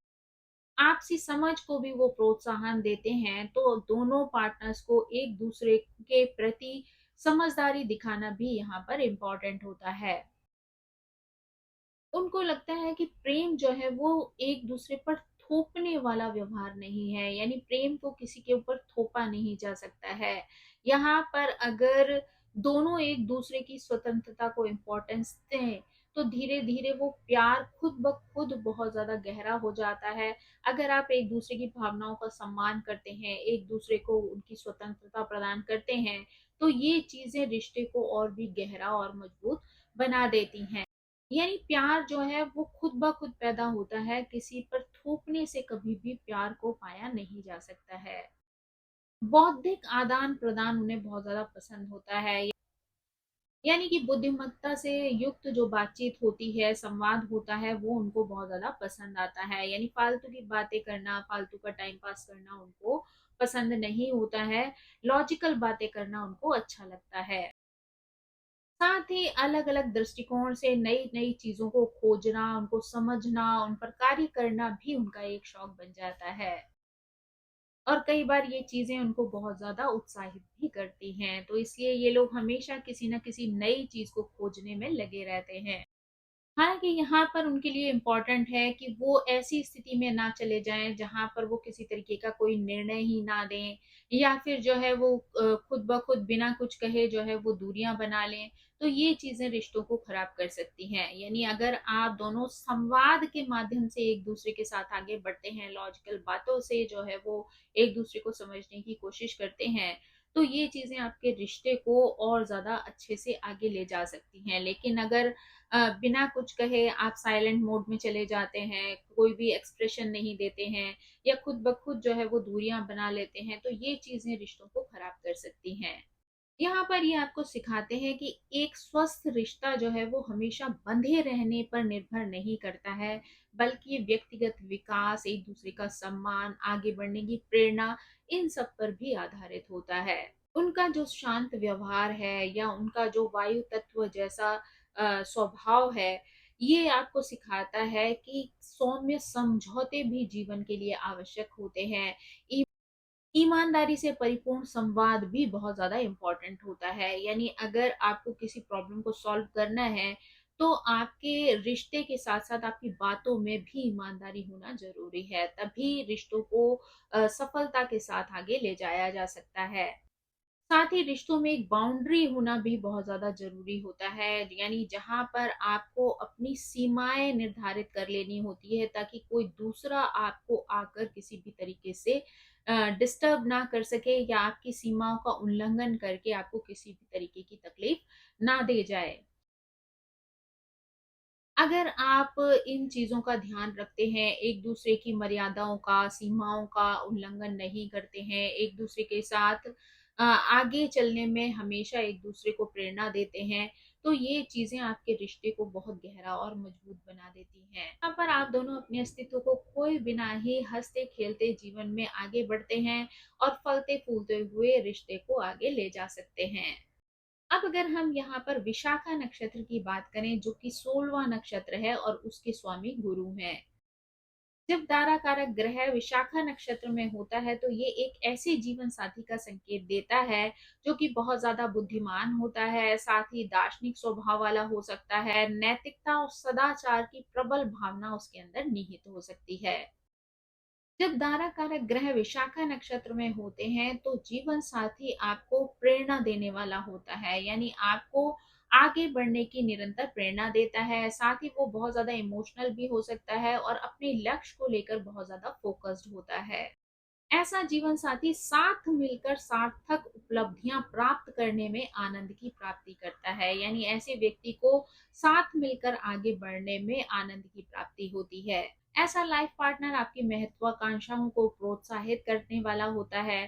आपसी समझ को भी वो प्रोत्साहन देते हैं, तो दोनों पार्टनर्स को एक दूसरे के प्रति समझदारी दिखाना भी यहाँ पर इम्पोर्टेंट होता है। उनको लगता है कि प्रेम जो है वो एक दूसरे पर थोपने वाला व्यवहार नहीं है, यानी प्रेम को किसी के ऊपर थोपा नहीं जा सकता है। यहाँ पर अगर दोनों एक दूसरे की स्वतंत्रता को इम्पोर्टेंस दें, तो धीरे धीरे वो प्यार खुद ब खुद बहुत ज्यादा गहरा हो जाता है। अगर आप एक दूसरे की भावनाओं का सम्मान करते हैं, एक दूसरे को उनकी स्वतंत्रता प्रदान करते हैं, तो ये चीजें रिश्ते को और भी गहरा और मजबूत बना देती हैं। यानी प्यार जो है वो खुद ब खुद पैदा होता है, किसी पर थोपने से कभी भी प्यार को पाया नहीं जा सकता है। बौद्धिक आदान प्रदान उन्हें बहुत ज्यादा पसंद होता है, यानी कि बुद्धिमत्ता से युक्त जो बातचीत होती है, संवाद होता है, वो उनको बहुत ज्यादा पसंद आता है। यानी फालतू की बातें करना, फालतू का टाइम पास करना उनको पसंद नहीं होता है। लॉजिकल बातें करना उनको अच्छा लगता है। साथ ही अलग-अलग दृष्टिकोण से नई-नई चीज़ों को खोजना, उनको समझना, उन पर कार्य करना भी उनका एक शौक बन जाता है। और कई बार ये चीज़ें उनको बहुत ज़्यादा उत्साहित भी करती हैं, तो इसलिए ये लोग हमेशा किसी न किसी नई चीज़ को खोजने में लगे रहते हैं। हालाँकि यहाँ पर उनके लिए इम्पोर्टेंट है कि वो ऐसी स्थिति में ना चले जाएँ जहाँ पर वो किसी तरीके का कोई निर्णय ही ना दें, या फिर जो है वो खुद ब खुद बिना कुछ कहे जो है वो दूरियाँ बना लें। तो ये चीज़ें रिश्तों को खराब कर सकती हैं। यानी अगर आप दोनों संवाद के माध्यम से एक-दूसरे के साथ आगे बढ़ते हैं, लॉजिकल बातों से जो है वो एक-दूसरे को समझने की कोशिश करते हैं, तो ये चीज़ें आपके रिश्ते को और ज़्यादा अच्छे से आगे ले जा सकती हैं। लेकिन अगर बिना कुछ कहे आप साइलेंट मोड में चले जाते हैं, कोई भी एक्सप्रेशन नहीं देते हैं, या खुद ब खुद जो है वो दूरियां बना लेते हैं, तो ये चीजें रिश्तों को खराब कर सकती हैं। यहाँ पर ये आपको सिखाते हैं कि एक स्वस्थ रिश्ता जो है वो हमेशा बंधे रहने पर निर्भर नहीं करता है, बल्कि ये व्यक्तिगत विकास, एक दूसरे का सम्मान, आगे बढ़ने की प्रेरणा, इन सब पर भी आधारित होता है। उनका जो शांत व्यवहार है, या उनका जो वायु तत्व जैसा स्वभाव है, ये आपको सिखाता है कि सौम्य समझौते भी जीवन के लिए आवश्यक होते हैं। ई ईमानदारी से परिपूर्ण संवाद भी बहुत ज़्यादा इम्पोर्टेंट होता है। यानी अगर आपको किसी प्रॉब्लम को सॉल्व करना है, तो आपके रिश्ते के साथ-साथ आपकी बातों में भी ईमानदारी होना ज़रूरी है। तभी रिश्तों को सफलता के साथ आगे ले जाया जा सकता है। साथ ही रिश्तों में एक बाउंड्री होना भी बहुत ज़्यादा ज़रूरी होता है, यानी जहाँ पर आपको अपनी सीमाएँ निर्धारित कर लेनी होती है, ताकि कोई दूसरा आपको आकर किसी भी तरीके से डिस्टर्ब ना कर सके, या आपकी सीमाओं का उल्लंघन करके आपको किसी भी तरीके की तकलीफ ना दे जाए। अगर आप इन चीज़ों का ध्यान रखते हैं, एक-दूसरे की मर्यादाओं का, सीमाओं का उल्लंघन नहीं करते हैं, एक-दूसरे के साथ आगे चलने में हमेशा एक-दूसरे को प्रेरणा देते हैं, तो ये चीज़ें आपके रिश्ते को बहुत गहरा और मजबूत बना देती हैं। यहाँ पर आप दोनों अपने अस्तित्व को खोए बिना ही हँसते-खेलते जीवन में आगे बढ़ते हैं, और फलते-फूलते हुए रिश्ते को आगे ले जा सकते हैं। अब अगर हम यहाँ पर विशाखा नक्षत्र की बात करें, जो कि 16वां नक्षत्र है और उसके स्वामी गुरु हैं। जब तारा कारक ग्रह विशाखा नक्षत्र में होता है तो ये एक ऐसे जीवन साथी का संकेत देता है जो कि बहुत ज्यादा बुद्धिमान होता है, साथ ही दार्शनिक स्वभाव वाला हो सकता है। नैतिकता और सदाचार की प्रबल भावना उसके अंदर निहित हो सकती है। जब दारा कारक ग्रह विशाखा नक्षत्र में होते हैं तो जीवन साथी आपको प्रेरणा देने वाला होता है, यानी आपको आगे बढ़ने की निरंतर प्रेरणा देता है। साथ ही वो बहुत ज्यादा इमोशनल भी हो सकता है और अपने लक्ष्य को लेकर बहुत ज्यादा फोकस्ड होता है। ऐसा जीवन साथी साथ मिलकर सार्थक उपलब्धियां प्राप्त करने में आनंद की प्राप्ति करता है, यानी ऐसे व्यक्ति को साथ मिलकर आगे बढ़ने में आनंद की प्राप्ति होती है। ऐसा लाइफ पार्टनर आपकी महत्वाकांक्षाओं को प्रोत्साहित करने वाला होता है,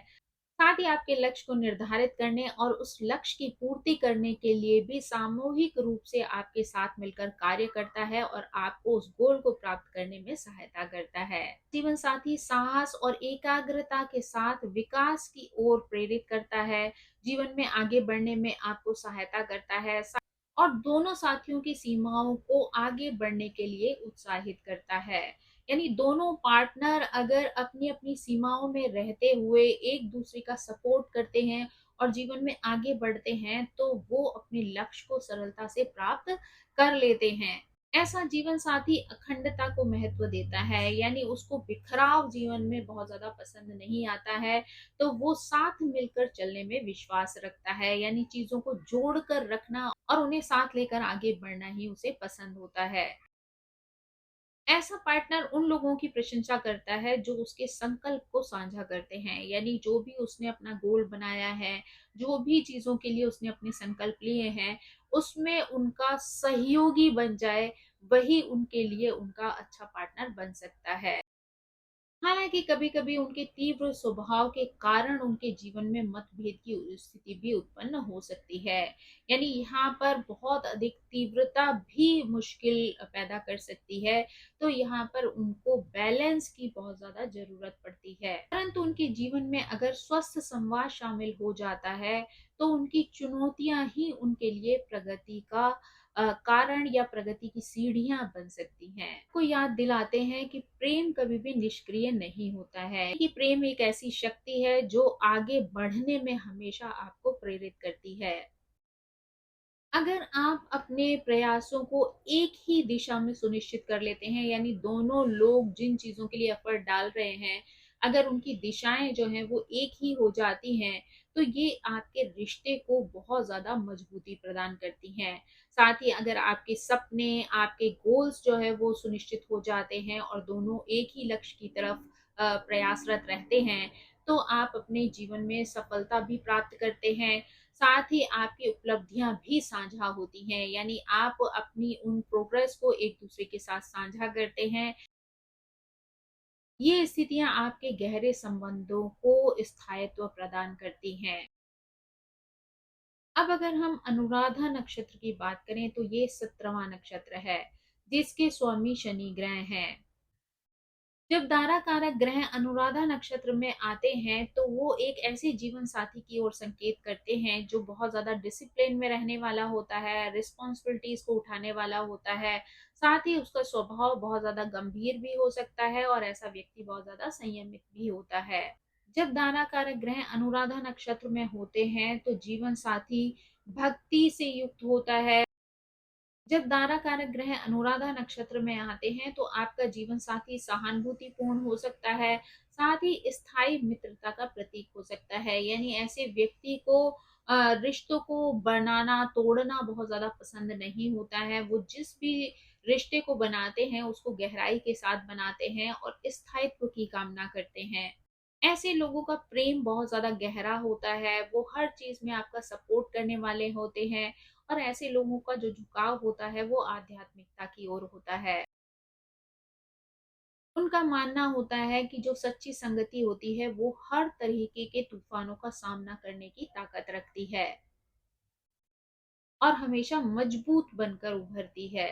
साथ ही आपके लक्ष्य को निर्धारित करने और उस लक्ष्य की पूर्ति करने के लिए भी सामूहिक रूप से आपके साथ मिलकर कार्य करता है और आपको उस गोल को प्राप्त करने में सहायता करता है। जीवन साथी साहस और एकाग्रता के साथ विकास की ओर प्रेरित करता है, जीवन में आगे बढ़ने में आपको सहायता करता है और दोनों साथियों की सीमाओं को आगे बढ़ने के लिए उत्साहित करता है। यानी दोनों पार्टनर अगर अपनी अपनी सीमाओं में रहते हुए एक दूसरे का सपोर्ट करते हैं और जीवन में आगे बढ़ते हैं तो वो अपने लक्ष्य को सरलता से प्राप्त कर लेते हैं। ऐसा जीवन साथी अखंडता को महत्व देता है, यानी उसको बिखराव जीवन में बहुत ज्यादा पसंद नहीं आता है। तो वो साथ मिलकर चलने में विश्वास रखता है, यानी चीजों को जोड़ कर रखना और उन्हें साथ लेकर आगे बढ़ना ही उसे पसंद होता है। ऐसा पार्टनर उन लोगों की प्रशंसा करता है जो उसके संकल्प को साझा करते हैं, यानी जो भी उसने अपना गोल बनाया है, जो भी चीजों के लिए उसने अपने संकल्प लिए हैं, उसमें उनका सहयोगी बन जाए, वही उनके लिए उनका अच्छा पार्टनर बन सकता है। हालांकि कभी-कभी उनके तीव्र स्वभाव के कारण उनके जीवन में मतभेद की स्थिति भी उत्पन्न हो सकती है। यानी यहाँ पर बहुत अधिक तीव्रता भी मुश्किल पैदा कर सकती है। तो यहाँ पर उनको बैलेंस की बहुत ज्यादा जरूरत पड़ती है। परंतु उनके जीवन में अगर स्वस्थ संवाद शामिल हो जाता है तो उनकी चुनौतियां ही उनके लिए प्रगति का कारण या प्रगति की सीढ़ियां बन सकती हैं। को याद दिलाते हैं कि प्रेम कभी भी निष्क्रिय नहीं होता है, कि प्रेम एक ऐसी शक्ति है जो आगे बढ़ने में हमेशा आपको प्रेरित करती है। अगर आप अपने प्रयासों को एक ही दिशा में सुनिश्चित कर लेते हैं, यानी दोनों लोग जिन चीजों के लिए एफर्ट डाल रहे हैं, अगर उनकी दिशाएं जो हैं वो एक ही हो जाती हैं, तो ये आपके रिश्ते को बहुत ज्यादा मजबूती प्रदान करती हैं। साथ ही अगर आपके सपने, आपके गोल्स जो है वो सुनिश्चित हो जाते हैं और दोनों एक ही लक्ष्य की तरफ प्रयासरत रहते हैं, तो आप अपने जीवन में सफलता भी प्राप्त करते हैं। साथ ही आपकी उपलब्धियां भी साझा होती हैं, यानी आप अपनी उन प्रोग्रेस को एक दूसरे के साथ साझा करते हैं। ये स्थितियां आपके गहरे संबंधों को स्थायित्व प्रदान करती हैं। अब अगर हम अनुराधा नक्षत्र की बात करें तो ये 17वां नक्षत्र है, जिसके स्वामी शनि ग्रह हैं। जब दारा कारक ग्रह अनुराधा नक्षत्र में आते हैं तो वो एक ऐसे जीवन साथी की ओर संकेत करते हैं जो बहुत ज्यादा डिसिप्लिन में रहने वाला होता है, रिस्पॉन्सिबिलिटीज को उठाने वाला होता है। साथ ही उसका स्वभाव बहुत ज्यादा गंभीर भी हो सकता है और ऐसा व्यक्ति बहुत ज्यादा संयमित भी होता है। जब दारा कारक ग्रह अनुराधा नक्षत्र में होते हैं तो जीवन साथी भक्ति से युक्त होता है। जब दारा कारक ग्रह अनुराधा नक्षत्र में आते हैं तो आपका जीवन साथी सहानुभूतिपूर्ण हो सकता है, साथ ही स्थायी मित्रता का प्रतीक हो सकता है। यानी ऐसे व्यक्ति को रिश्तों को बनाना तोड़ना बहुत ज्यादा पसंद नहीं होता है। वो जिस भी रिश्ते को बनाते हैं उसको गहराई के साथ बनाते हैं और स्थायित्व की कामना करते हैं। ऐसे लोगों का प्रेम बहुत ज़्यादा गहरा होता है, वो हर चीज़ में आपका सपोर्ट करने वाले होते हैं और ऐसे लोगों का जो झुकाव होता है वो आध्यात्मिकता की ओर होता है। उनका मानना होता है कि जो सच्ची संगति होती है वो हर तरीके के तूफानों का सामना करने की ताकत रखती है और हमेशा मजबूत बनकर उभरती है।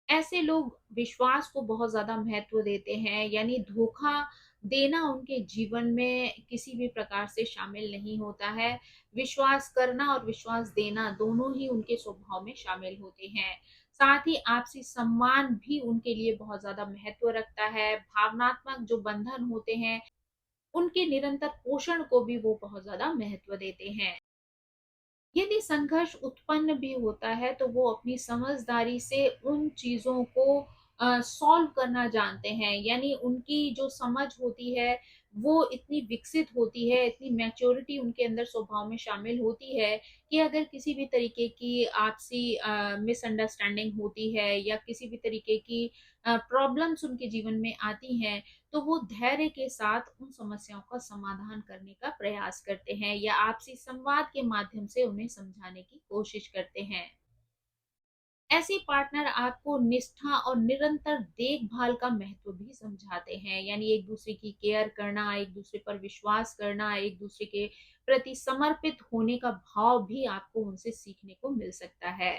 ऐसे लोग विश्वास को बहुत ज़्यादा महत्व देते हैं, यानी धोखा देना उनके जीवन में किसी भी प्रकार से शामिल नहीं होता है। विश्वास करना और विश्वास देना दोनों ही उनके स्वभाव में शामिल होते हैं। साथ ही आपसी सम्मान भी उनके लिए बहुत ज़्यादा महत्व रखता है। भावनात्मक जो बंधन होते हैं, उनके निरंतर पोषण को भी वो बहुत ज़्यादा महत्व देते हैं। यदि संघर्ष उत्पन्न भी होता है तो वो अपनी समझदारी से उन चीज़ों को सॉल्व करना जानते हैं। यानी उनकी जो समझ होती है वो इतनी विकसित होती है, इतनी मैच्योरिटी उनके अंदर स्वभाव में शामिल होती है कि अगर किसी भी तरीके की आपसी मिसअंडरस्टैंडिंग होती है या किसी भी तरीके की प्रॉब्लम्स उनके जीवन में आती हैं, तो वो धैर्य के साथ उन समस्याओं का समाधान करने का प्रयास करते हैं या आपसी संवाद के माध्यम से उन्हें समझाने की कोशिश करते हैं। ऐसे पार्टनर आपको निष्ठा और निरंतर देखभाल का महत्व भी समझाते हैं। यानी एक दूसरे की केयर करना, एक दूसरे पर विश्वास करना, एक दूसरे के प्रति समर्पित होने का भाव भी आपको उनसे सीखने को मिल सकता है।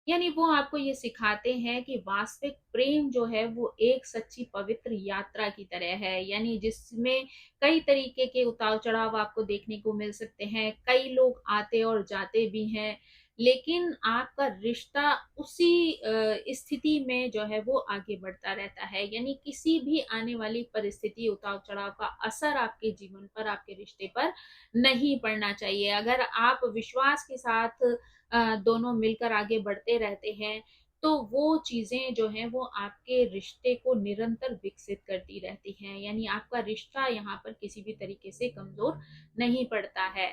यानी वो आपको ये सिखाते हैं कि वास्तविक प्रेम जो है वो एक सच्ची पवित्र यात्रा की तरह है। यानी जिसमें कई तरीके के उतार-चढ़ाव आपको देखने को मिल सकते हैं, कई लोग आते और जाते भी हैं, लेकिन आपका रिश्ता उसी स्थिति में जो है वो आगे बढ़ता रहता है। यानी किसी भी आने वाली परिस्थिति, उतार-चढ़ाव का असर आपके जीवन पर, आपके रिश्ते पर नहीं पड़ना चाहिए। अगर आप विश्वास के साथ दोनों मिलकर आगे बढ़ते रहते हैं, तो वो चीज़ें जो हैं वो आपके रिश्ते को निरंतर विकसित करती रहती हैं। यानी आपका रिश्ता यहाँ पर किसी भी तरीके से कमज़ोर नहीं पड़ता है।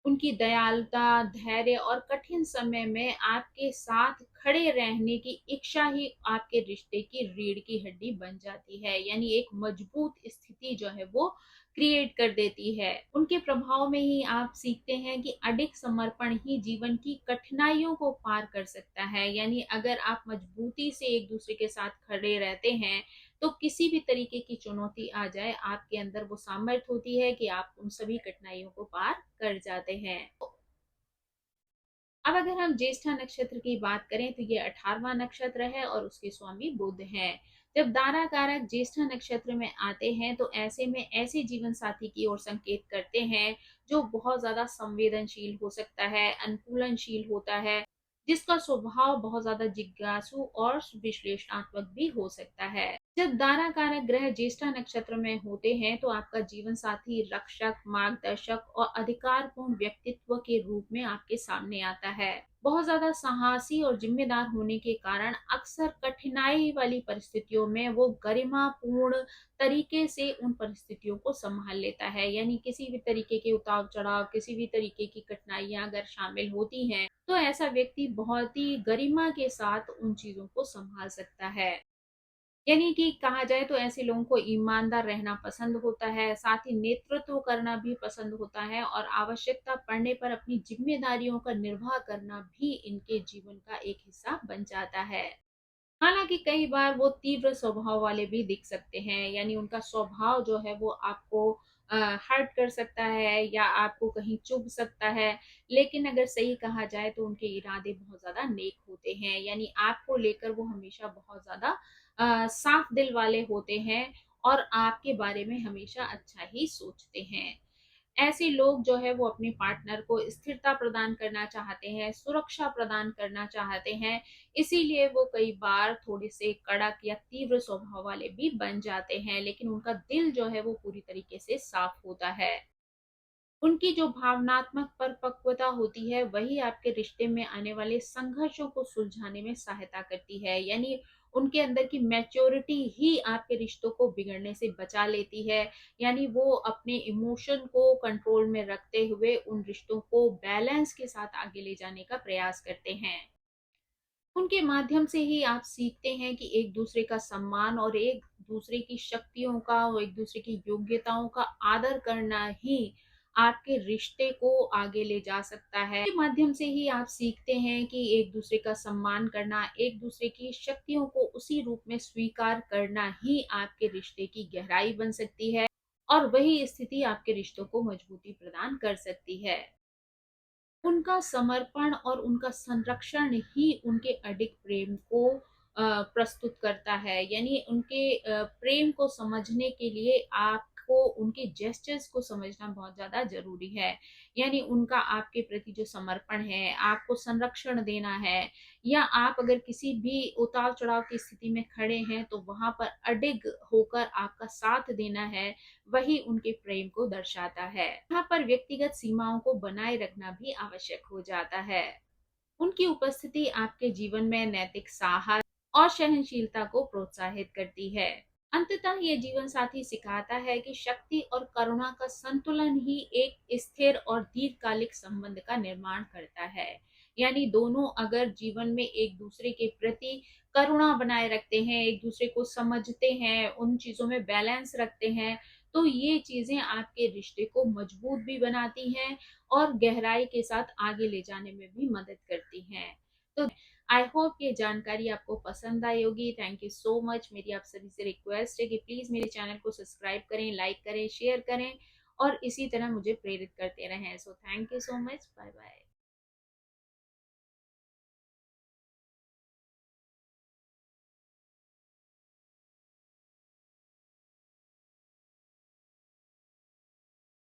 उनकी दयालुता, धैर्य और कठिन समय में आपके साथ खड़े रहने की इच्छा ही आपके रिश्ते की रीढ़ की हड्डी बन जाती है। यानी एक मजबूत स्थिति जो है वो क्रिएट कर देती है। उनके प्रभाव में ही आप सीखते हैं कि अडिग समर्पण ही जीवन की कठिनाइयों को पार कर सकता है। यानी अगर आप मजबूती से एक दूसरे के साथ खड़े रहते हैं, तो किसी भी तरीके की चुनौती आ जाए, आपके अंदर वो सामर्थ्य होती है कि आप उन सभी कठिनाइयों को पार कर जाते हैं। अब अगर हम ज्येष्ठा नक्षत्र की बात करें तो ये 18वां नक्षत्र है और उसके स्वामी बुध हैं। जब दारा कारक ज्येष्ठा नक्षत्र में आते हैं तो ऐसे में ऐसे जीवन साथी की ओर संकेत करते हैं जो बहुत ज्यादा संवेदनशील हो सकता है, अनुकूलनशील होता है, जिसका स्वभाव बहुत ज्यादा जिज्ञासु और विश्लेषणात्मक भी हो सकता है। जब दारा कारक ग्रह ज्येष्ठा नक्षत्र में होते हैं तो आपका जीवन साथी रक्षक, मार्गदर्शक और अधिकारपूर्ण व्यक्तित्व के रूप में आपके सामने आता है। बहुत ज्यादा साहसी और जिम्मेदार होने के कारण अक्सर कठिनाई वाली परिस्थितियों में वो गरिमापूर्ण तरीके से उन परिस्थितियों को संभाल लेता है। यानी किसी भी तरीके के उतार चढ़ाव, किसी भी तरीके की कठिनाइयां अगर शामिल होती हैं, तो ऐसा व्यक्ति बहुत ही गरिमा के साथ उन चीजों को संभाल सकता है। यानी कि कहा जाए तो ऐसे लोगों को ईमानदार रहना पसंद होता है, साथ ही नेतृत्व करना भी पसंद होता है और आवश्यकता पड़ने पर अपनी जिम्मेदारियों का निर्वाह करना भी इनके जीवन का एक हिस्सा बन जाता है। हालाँकि कई बार वो तीव्र स्वभाव वाले भी दिख सकते हैं, यानी उनका स्वभाव जो है वो आपको हर्ट कर सकता है या आपको कहीं चुभ सकता है। लेकिन अगर सही कहा जाए तो उनके इरादे बहुत ज़्यादा नेक होते हैं, यानी आपको लेकर वो हमेशा बहुत ज़्यादा साफ दिल वाले होते हैं और आपके बारे में हमेशा अच्छा ही सोचते हैं। ऐसे लोग जो है वो अपने पार्टनर को स्थिरता प्रदान करना चाहते हैं, सुरक्षा प्रदान करना चाहते हैं, इसीलिए वो कई बार थोड़े से कड़क या तीव्र स्वभाव वाले भी बन जाते हैं, लेकिन उनका दिल जो है वो पूरी तरीके से साफ होता है। उनकी जो भावनात्मक परिपक्वता होती है वही आपके रिश्ते में आने वाले संघर्षों को सुलझाने में सहायता करती है। यानी उनके अंदर की मैच्योरिटी ही आपके रिश्तों को बिगड़ने से बचा लेती है। यानी वो अपने इमोशन को कंट्रोल में रखते हुए उन रिश्तों को बैलेंस के साथ आगे ले जाने का प्रयास करते हैं। उनके माध्यम से ही आप सीखते हैं कि एक दूसरे का सम्मान और एक दूसरे की शक्तियों का और एक दूसरे की योग्यताओं का आदर करना ही आपके रिश्ते को आगे ले जा सकता है। इसके माध्यम से ही आप सीखते हैं कि एक दूसरे का सम्मान करना, एक दूसरे की शक्तियों को उसी रूप में स्वीकार करना ही आपके रिश्ते की गहराई बन सकती है और वही स्थिति आपके रिश्तों को मजबूती प्रदान कर सकती है। उनका समर्पण और उनका संरक्षण ही उनके अडिग प्रेम को प्रस्तुत करता है। यानी उनके प्रेम को समझने के लिए को, उनके जेस्चर्स को समझना बहुत ज़्यादा ज़रूरी है। यानी उनका आपके प्रति जो समर्पण है, आपको संरक्षण देना है, या आप अगर किसी भी उतार-चढ़ाव की स्थिति में खड़े हैं, तो वहाँ पर अडिग होकर आपका साथ देना है, वही उनके प्रेम को दर्शाता है। यहाँ पर व्यक्तिगत सीमाओं को बनाए रखना भी आवश्यक हो जाता है। उनकी उपस्थिति आपके जीवन में नैतिक साहस और सहनशीलता को प्रोत्साहित करती है। अंततः ये जीवन साथी सिखाता है कि शक्ति और करुणा का संतुलन ही एक स्थिर और दीर्घकालिक संबंध का निर्माण करता है। यानी दोनों अगर जीवन में एक दूसरे के प्रति करुणा बनाए रखते हैं, एक दूसरे को समझते हैं, उन चीजों में बैलेंस रखते हैं, तो ये चीजें आपके रिश्ते को मजबूत भी बनाती हैं और गहराई के साथ आगे ले जाने में भी मदद करती हैं। तो आई होप ये जानकारी आपको पसंद आई होगी। Thank you so much. मेरी आप सभी से रिक्वेस्ट है कि प्लीज मेरे चैनल को सब्सक्राइब करें, लाइक करें, शेयर करें और इसी तरह मुझे प्रेरित करते रहें। So thank you so much. Bye bye.